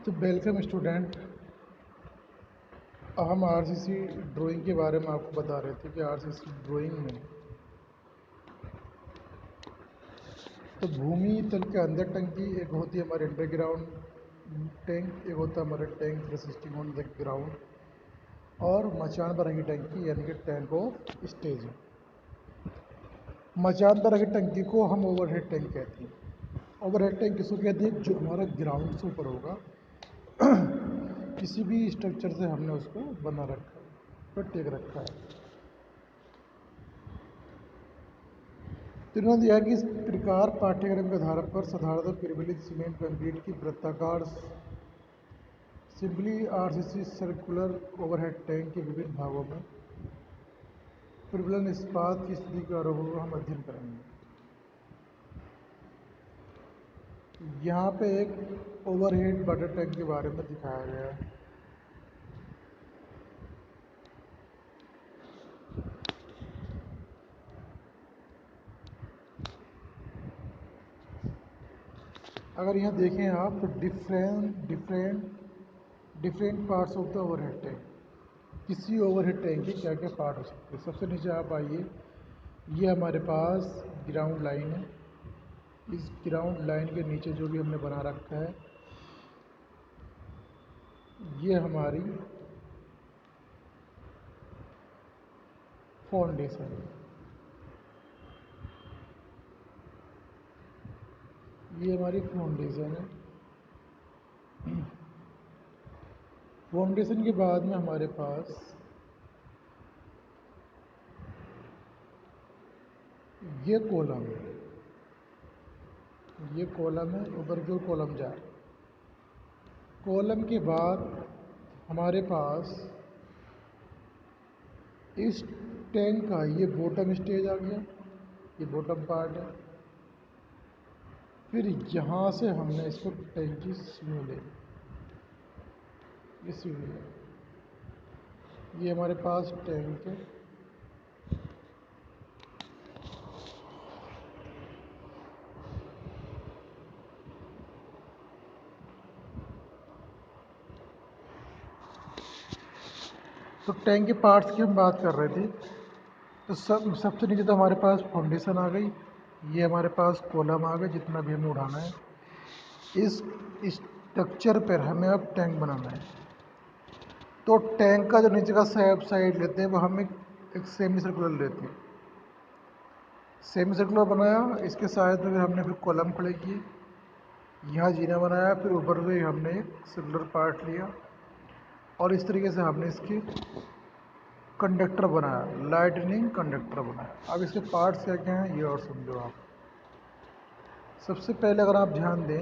तो welcome student. हम RCC drawing के बारे में आपको बता रहे थे कि आरसीसी ड्राइंग में तो भूमि तल के अंदर टंकी एक होती है हमारे अंडरग्राउंड टैंक, एक होता है हमारा tank resisting on the ground, और मचान पर रखी टंकी यानी कि टैंक ऑफ स्टेज। मचान पर रखी टंकी को हम ओवरहेड टैंक कहते हैं। ओवरहेड टैंक किसको कहते हैं? जो हमारा ग्राउंड से ऊपर होगा, किसी भी स्ट्रक्चर से हमने उसको बना रखा है, पर टेक रखा है। तो इन्होंने दिया कि इस प्रकार पाठ्यक्रम के आधार पर साधारणतः पिरमिड सीमेंट कंक्रीट की वृत्ताकार simply RCC circular overhead tank के विभिन्न भागों में प्रबलन इस्पात की स्थिति के आरोपों का हम अध्ययन करेंगे। यहाँ पे एक ओवरहेड वाटर टैंक के बारे में दिखाया गया है। अगर यहाँ देखें आप तो different parts of the overhead tank. किसी ओवरहेड टैंक के क्या क्या पार्ट हो सकते हैं। सबसे नीचे आप आइए, ये हमारे पास ग्राउंड लाइन है। इस ग्राउंड लाइन के नीचे जो भी हमने बना रखा है, ये हमारी फाउंडेशन है। ये हमारी फाउंडेशन है। फाउंडेशन के बाद में हमारे पास ये कॉलम है, ये कॉलम है, ऊपर जो कॉलम जा रहा है। कॉलम के बाद हमारे पास इस टैंक का ये बॉटम स्टेज आ गया, ये बॉटम पार्ट है। फिर यहाँ से हमने इसको टैंक की सीढ़ी ले, ये सीढ़ी है, ये हमारे पास टैंक है। तो टैंक के पार्ट्स की हम बात कर रहे थे। तो सबसे नीचे तो हमारे पास फाउंडेशन आ गई, ये हमारे पास कॉलम आ गए, जितना भी हमें उठाना है। इस स्ट्रक्चर पर हमें अब टैंक बनाना है। तो टैंक का जो नीचे का साइड लेते हैं वो हम एक सेमी सर्कुलर लेते हैं। सेमी सर्कुलर बनाया, इसके साइड में हमने फिर कॉलम खड़े किए, यहाँ जीना बनाया, फिर ऊपर से हमने एक सर्कुलर पार्ट लिया और इस तरीके से हमने इसके कंडक्टर बनाया, लाइटनिंग कंडक्टर बनाया। अब इसके पार्ट्स क्या क्या हैं ये और समझो आप। सबसे पहले अगर आप ध्यान दें,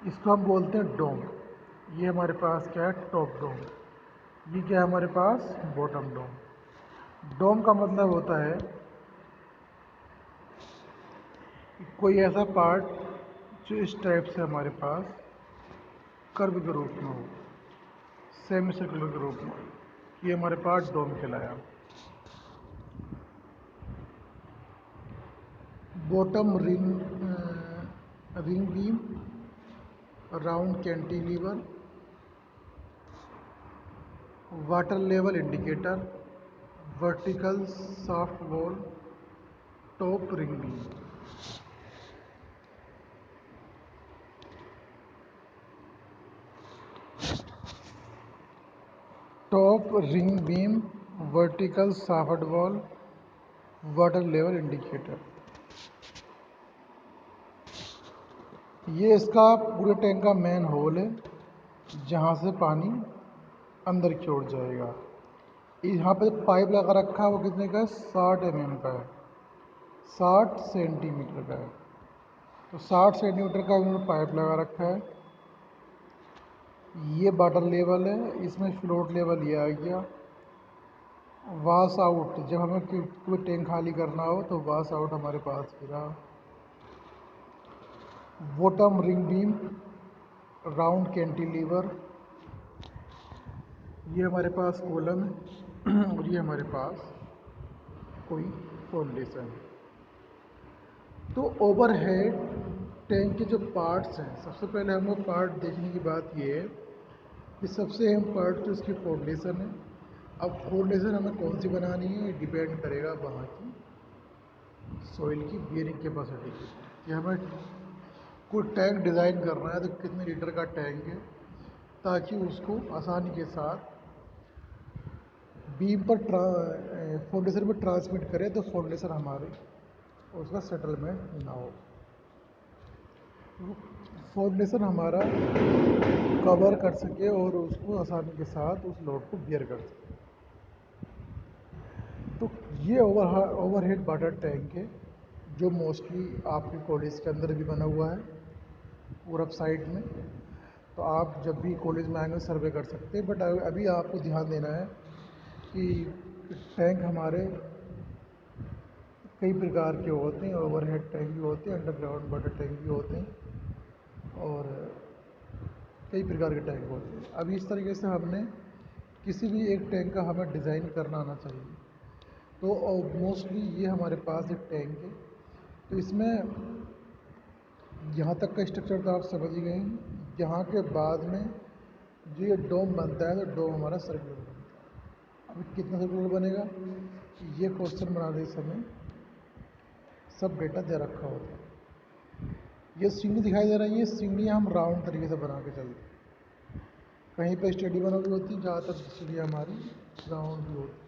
इसको हम बोलते हैं डोम। ये हमारे पास क्या है? टॉप डोम। ये क्या है हमारे पास? बॉटम डोम। डोम का मतलब होता है कि कोई ऐसा पार्ट जो इस टाइप से हमारे पास कर्व के रूप में हो, सेमी सर्कुलर के रूप में, ये हमारे पास डोम कहलाया। Bottom ring beam, round cantilever, water level indicator, vertical soft wall, top ring beam. Top ring beam, vertical soft wall, water level indicator, ये इसका पूरे टैंक का मेन होल है, जहाँ से पानी अंदर की ओर जाएगा। यहाँ पे पाइप लगा रखा है वो कितने का है? 60 mm का है, 60 सेंटीमीटर का है। तो 60 सेंटीमीटर का उन्होंने पाइप लगा रखा है। ये वाटर लेवल है, इसमें फ्लोट लेवल ये आ गया। वाश आउट, जब हमें कोई टैंक खाली करना हो तो वाश आउट हमारे पास गिरा। Bottom ring beam, round cantilever, ये हमारे पास कॉलम है और ये हमारे पास कोई फाउंडेशन है। तो ओवरहेड टैंक के जो पार्ट्स हैं, सबसे पहले हमको पार्ट देखने की बात ये है कि सबसे अहम पार्ट तो इसकी फाउंडेशन है। अब फाउंडेशन हमें कौन सी बनानी है, ये डिपेंड करेगा वहाँ की सॉइल की बियरिंग कैपेसिटी की, कि हमें कोई टैंक डिज़ाइन करना है तो कितने लीटर का टैंक है, ताकि उसको आसानी के साथ बीम पर फाउंडेशन में ट्रांसमिट करें, तो फाउंडेशन हमारे उसका सेटलमेंट ना हो, फाउंडेशन हमारा कवर कर सके और उसको आसानी के साथ उस लोड को बियर कर सके। तो ये ओवरहेड वाटर टैंक है, जो मोस्टली आपके कॉलेज के अंदर भी बना हुआ है पूरब साइड में। तो आप जब भी कॉलेज में आएंगे सर्वे कर सकते हैं। बट अभी आपको ध्यान देना है कि टैंक हमारे कई प्रकार के होते हैं, ओवरहेड टैंक भी होते हैं, अंडरग्राउंड वाटर टैंक भी होते हैं, और कई प्रकार के टैंक होते हैं। अभी इस तरीके से हमने किसी भी एक टैंक का हमें डिज़ाइन करना आना चाहिए। तो मोस्टली ये हमारे पास एक टैंक है। तो इसमें यहाँ तक का स्ट्रक्चर तो आप समझ ही गए हैं। यहाँ के बाद में जो ये डोम बनता है, तो डोम हमारा सर्कुलर बनता है। अभी कितना सर्कुलर बनेगा, ये क्वेश्चन बनाते समय सब डेटा दे रखा होता है। ये सीढ़ी दिखाई दे रही है, सीढ़ियाँ हम राउंड तरीके से बना के चलते हैं। कहीं पर स्टडी बना हुई होती है, ज़्यादातर सीढ़ियाँ हमारी राउंड भी होती है।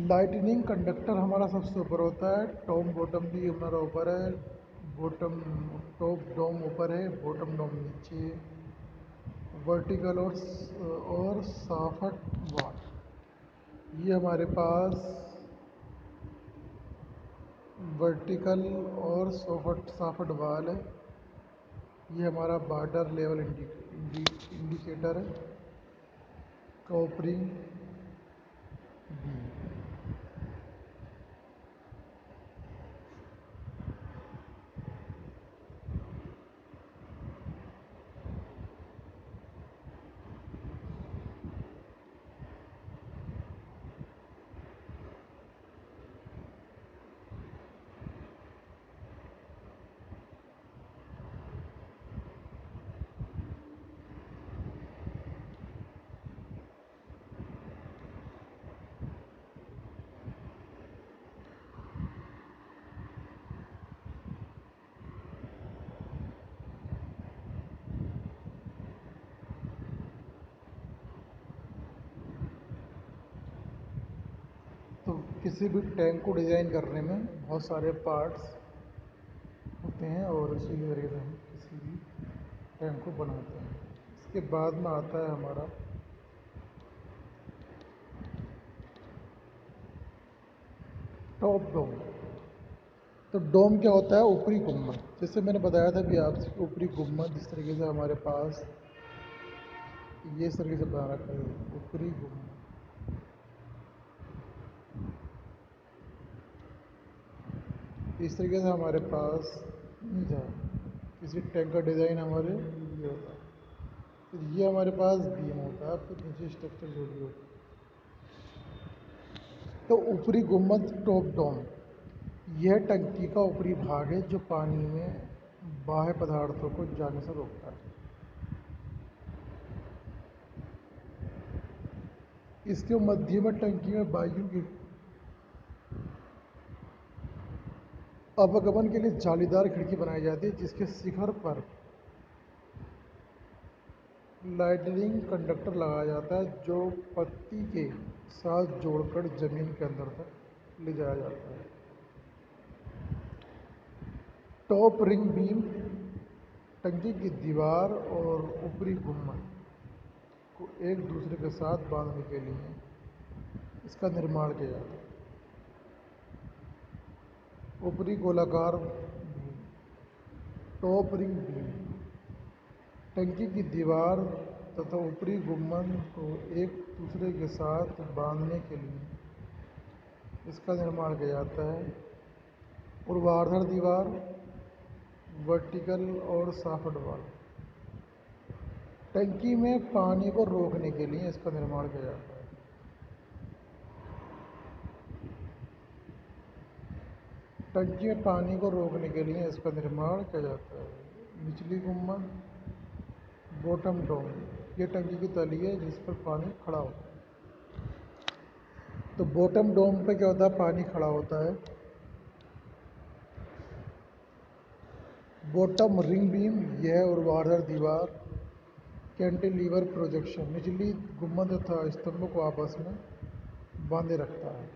लाइटनिंग कंडक्टर हमारा सबसे ऊपर होता है, टॉप बॉटम भी हमारा ऊपर है, बॉटम टॉप डोम ऊपर है, बॉटम डोम नीचे है, वर्टिकल और साफट वाल। ये हमारे पास वर्टिकल और साफट वाल है। ये हमारा वाटर लेवल इंडिकेटर है, कॉपरिंग बीम। तो किसी भी टैंक को डिज़ाइन करने में बहुत सारे पार्ट्स होते हैं, और इसी तरीके से हम किसी भी टैंक को बनाते हैं। इसके बाद में आता है हमारा टॉप डोम। तो डोम क्या होता है, ऊपरी गुम्बद। जैसे मैंने बताया था कि आपसे ऊपरी गुम्बद जिस तरीके से हमारे पास ये इस तरीके से बना रखा है, ऊपरी गुम्बद। इस तरीके से हमारे पास किसी टैंक का डिज़ाइन हमारे ये होता है। फिर ये हमारे पास बीम होता है, फिर नीचे स्ट्रक्चर जो भी होता है। तो ऊपरी गुम्बद टॉप डोम, यह टंकी का ऊपरी भाग है जो पानी में बाह्य पदार्थों को जाने से रोकता है। इसके मध्य में टंकी में वायु की आवागमन के लिए जालीदार खिड़की बनाई जाती है, जिसके शिखर पर लाइटनिंग कंडक्टर लगाया जाता है, जो पत्ती के साथ जोड़कर जमीन के अंदर तक ले जाया जाता है। टॉप रिंग बीम टंकी की दीवार और ऊपरी गुम्बद को एक दूसरे के साथ बांधने के लिए इसका निर्माण किया जाता है। ऊपरी गोलाकार बीम, टॉप रिंग बीम टंकी की दीवार तथा ऊपरी गुम्बद को एक दूसरे के साथ बांधने के लिए इसका निर्माण किया जाता है। ऊर्ध्वाधर दीवार, वर्टिकल और साफट वाल टंकी में पानी को रोकने के लिए इसका निर्माण किया जाता है। टंकी में पानी को रोकने के लिए इसका निर्माण किया जाता है। निचली गुम्बद, बॉटम डोम, ये टंकी की तली है जिस पर पानी खड़ा होता है। तो बॉटम डोम पे क्या होता है, पानी खड़ा होता है। बॉटम रिंग बीम, यह ऊर्ध्वाधर दीवार कैंटिलीवर प्रोजेक्शन निचली गुम्बद तथा स्तंभों को आपस में बांधे रखता है।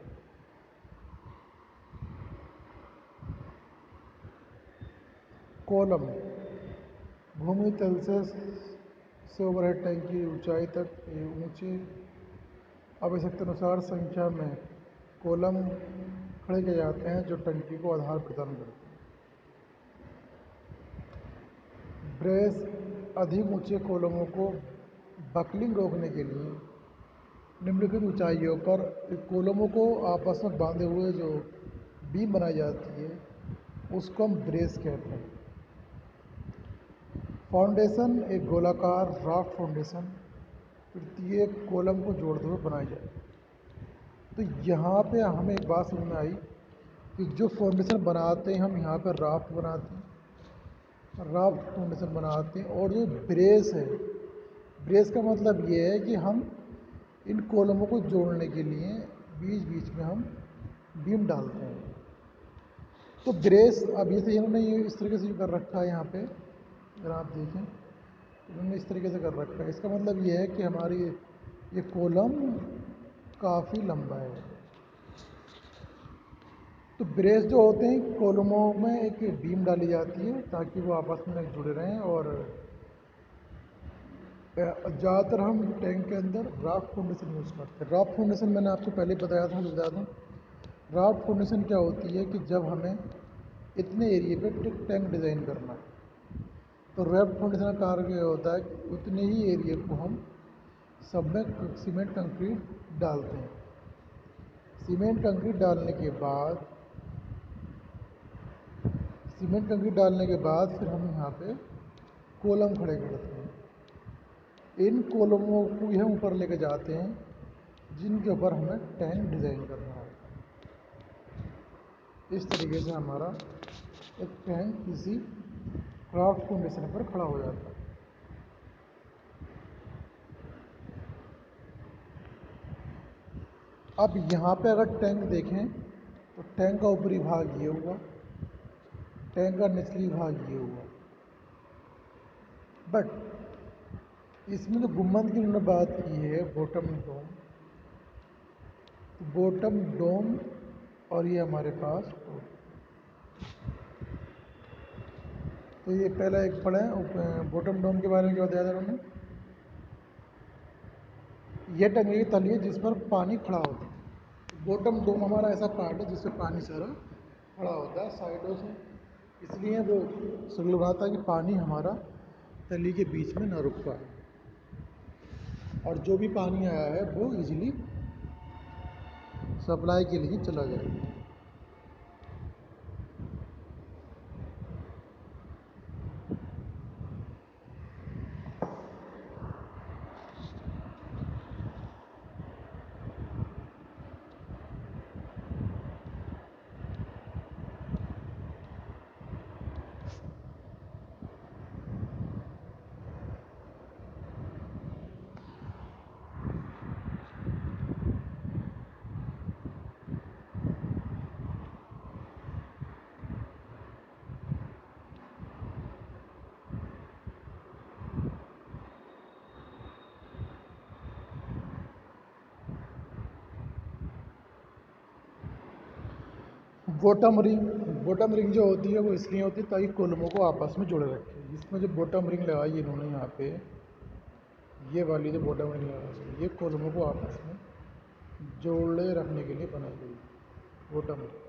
कॉलम, भूमि तल से ओवरहेड टैंक की ऊंचाई तक ऊंचे आवश्यकतानुसार संख्या में कॉलम खड़े किए जाते हैं जो टंकी को आधार प्रदान करते हैं। ब्रेस, अधिक ऊंचे कॉलमों को बकलिंग रोकने के लिए निम्नलिखित ऊंचाइयों पर कॉलमों को आपस में बांधे हुए जो बीम बनाई जाती है उसको हम ब्रेस कहते हैं। फाउंडेशन, एक गोलाकार राफ्ट फाउंडेशन प्रत्येक कॉलम को जोड़ते हुए बनाई जाए। तो यहाँ पे हमें एक बात समझ में आई कि जो फाउंडेशन बनाते हैं हम यहाँ पर राफ्ट बनाते हैं, राफ्ट फाउंडेशन बनाते हैं। और जो ब्रेस है, ब्रेस का मतलब ये है कि हम इन कॉलमों को जोड़ने के लिए बीच बीच में हम बीम डालते हैं। तो ब्रेस, अब ये इन्होंने ये इस तरीके से कर रखा है, यहाँ पे अगर आप देखें इन्होंने इस तरीके से कर रखा है। इसका मतलब ये है कि हमारी ये कॉलम काफ़ी लंबा है। तो ब्रेस जो होते हैं कॉलमों में एक बीम डाली जाती है ताकि वो आपस में जुड़े रहें। और ज़्यादातर हम टैंक के अंदर राफ्ट फाउंडेशन यूज़ करते हैं। राफ्ट फाउंडेशन मैंने आपको पहले बताया था, बता दूँ। राफ्ट फाउंडेशन क्या होती है कि जब हमें इतने एरिए पे टैंक डिज़ाइन करना है तो राफ्ट फाउंडेशन का कार्य ये होता है कि उतने ही एरिए को हम सब में सीमेंट कंक्रीट डालते हैं। सीमेंट कंक्रीट डालने के बाद फिर हम यहाँ पे कॉलम खड़े करते हैं। इन कॉलमों को हम ऊपर लेके जाते हैं जिनके ऊपर हमें टैंक डिज़ाइन करना होता है। इस तरीके से हमारा एक टैंक किसी राफ्ट फाउंडेशन पर खड़ा हो जाता है। अब यहाँ पे अगर टैंक देखें तो टैंक का ऊपरी भाग ये हुआ, टैंक का निचली भाग ये हुआ। बट इसमें जो गुम्बद की उन्होंने बात की है बॉटम डोम, तो बॉटम डोम और ये हमारे पास तो ये पहला एक पढ़ा है बॉटम डोम के बारे में क्या बताया था उन्होंने। यह टंकी की तली है जिस पर पानी खड़ा होता है। बॉटम डोम हमारा ऐसा पार्ट है जिससे पानी सारा खड़ा होता है साइडों से, इसलिए वो सुलभ आता है कि पानी हमारा तली के बीच में ना रुक पाए और जो भी पानी आया है वो इजीली सप्लाई के लिए चला जाए। बॉटम रिंग जो होती है वो इसलिए होती है ताकि कॉलमों को आपस में जोड़े रखे। इसमें जो बॉटम रिंग लगाई है इन्होंने यहाँ पे, ये वाली जो बॉटम रिंग लगाई है ये कॉलमों को आपस में जोड़े रखने के लिए बनाई गई बॉटम रिंग।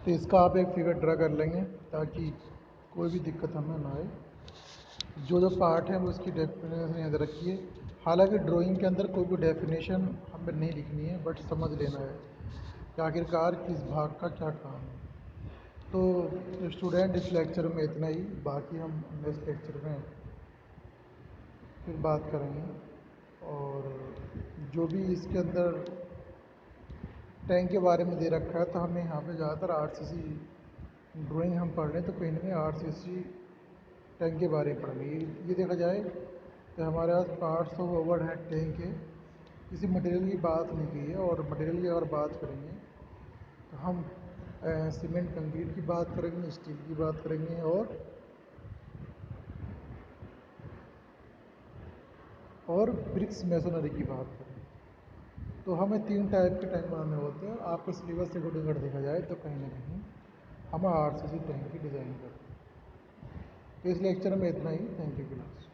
तो इसका आप एक फिगर ड्रा कर लेंगे ताकि कोई भी दिक्कत हमें ना आए। जो जो पार्ट है वो इसकी डेफिनेशन याद रखिए। हालांकि ड्राइंग के अंदर कोई भी डेफिनेशन हमें नहीं लिखनी है, बट समझ लेना है कि आखिरकार किस भाग का क्या काम है। तो स्टूडेंट इस लेक्चर में इतना ही, बाकी हम नेक्स्ट लेक्चर में फिर बात करेंगे। और जो भी इसके अंदर टैंक के बारे में दे रखा है, तो हमें यहाँ पे ज़्यादातर आरसीसी ड्राइंग हम पढ़ रहे हैं, तो कहीं ना कहीं आरसीसी टैंक के बारे में पढ़ेंगे। ये देखा जाए तो हमारे पास parts of overhead tank है, किसी मटेरियल की बात नहीं की है। और मटेरियल की अगर बात करेंगे तो हम सीमेंट कंक्रीट की बात करेंगे, स्टील की बात करेंगे और ब्रिक्स मेसोनरी की बात करेंगे। तो हमें 3 टाइप के टैंक बनाने होते हैं। आपके सिलेबस से अकॉर्डिंग अगर देखा जाए तो कहीं ना कहीं हम आरसीसी टैंक की डिज़ाइन करते हैं। तो इस लेक्चर में इतना ही। Thank you class.